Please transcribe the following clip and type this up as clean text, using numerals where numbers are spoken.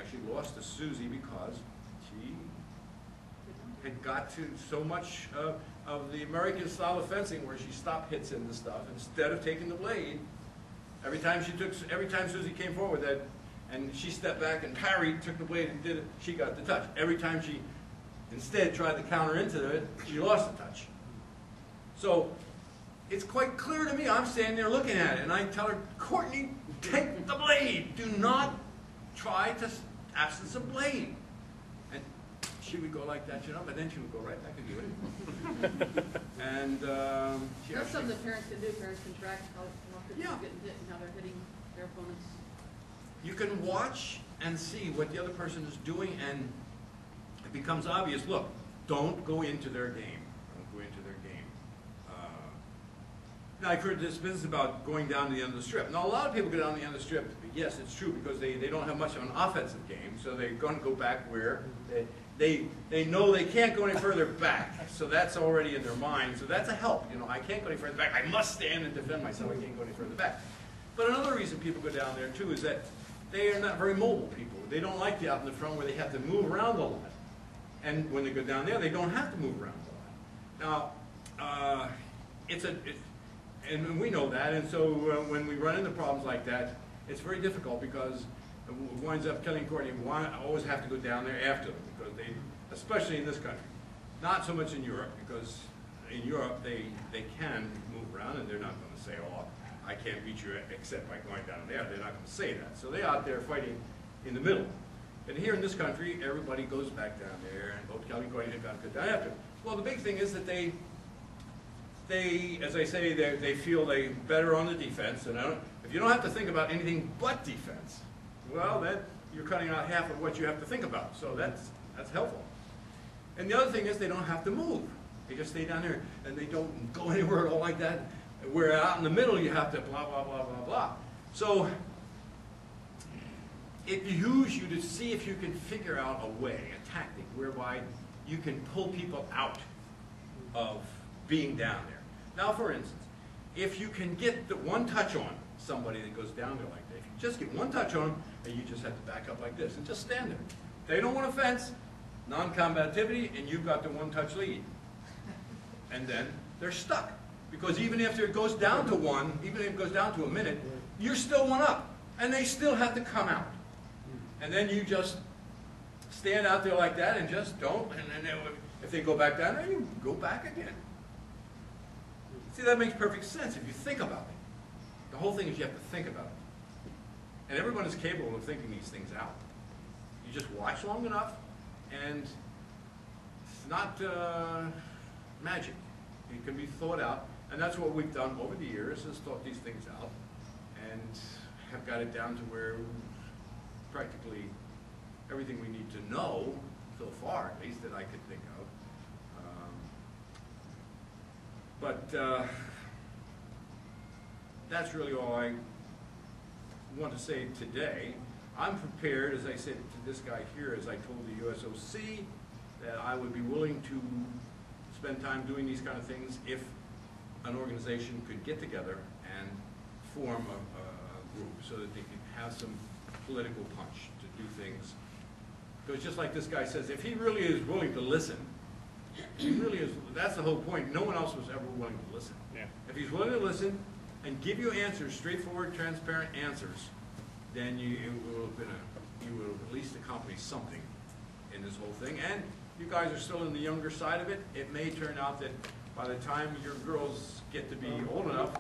actually lost to Susie because she had got to so much of the American style of fencing where she stopped hits into stuff instead of taking the blade. Every time Susie came forward with that, and she stepped back and parried, took the blade and did it, she got the touch. Every time she instead tried to counter into it, she lost the touch. So it's quite clear to me. I'm standing there looking at it, and I tell her, Courtney, take the blade. Do not try to absence of blade. And she would go like that, you know, but then she would go right back and do it. And that's something that parents can do. Parents can track how kids yeah. are getting hit and how they're hitting their opponents. You can watch and see what the other person is doing, and it becomes obvious. Look, don't go into their game. Don't go into their game. Now, I've heard this business about going down to the end of the strip. Now, a lot of people go down to the end of the strip. Yes, it's true, because they don't have much of an offensive game, so they're going to go back where they know they can't go any further back. So that's already in their mind. So that's a help. You know, I can't go any further back. I must stand and defend myself. I can't go any further back. But another reason people go down there, too, is that they are not very mobile people. They don't like the out in the front where they have to move around a lot. And when they go down there, they don't have to move around a lot. Now, and we know that, and so when we run into problems like that, it's very difficult because it winds up telling Courtney, we always have to go down there after them, because they, especially in this country, not so much in Europe, because in Europe they can move around and they're not going to say, oh, I can't beat you except by going down there. They're not going to say that. So they're out there fighting in the middle. And here in this country, everybody goes back down there, and both Kelly and Courtney have got to go down after. Well, the big thing is that they, as I say, they feel they better on the defense. And if you don't have to think about anything but defense, well, then you're cutting out half of what you have to think about. So that's helpful. And the other thing is they don't have to move. They just stay down there, and they don't go anywhere at all like that. Where out in the middle you have to blah, blah, blah, blah, blah. So it behooves you to see if you can figure out a way, a tactic, whereby you can pull people out of being down there. Now, for instance, if you can get the one touch on somebody that goes down there like that, if you just get one touch on them, and you just have to back up like this and just stand there. They don't want to fence, non-combativity, and you've got the one-touch lead. And then they're stuck. Because even after it goes down to one, even if it goes down to a minute, you're still one up. And they still have to come out. And then you just stand out there like that and just don't. And then if they go back down there, you go back again. See, that makes perfect sense if you think about it. The whole thing is you have to think about it. And everyone is capable of thinking these things out. You just watch long enough, and it's not magic. It can be thought out. And that's what we've done over the years, is thought these things out and have got it down to where practically everything we need to know, so far at least, that I could think of. That's really all I want to say today. I'm prepared, as I said to this guy here, as I told the USOC, that I would be willing to spend time doing these kind of things if an organization could get together and form a group so that they could have some political punch to do things. Because just like this guy says, if he really is willing to listen, he really is, that's the whole point. No one else was ever willing to listen. Yeah. If he's willing to listen and give you answers, straightforward, transparent answers, then you will have at least accomplished something in this whole thing. And you guys are still in the younger side of it. It may turn out that by the time your girls get to be old enough,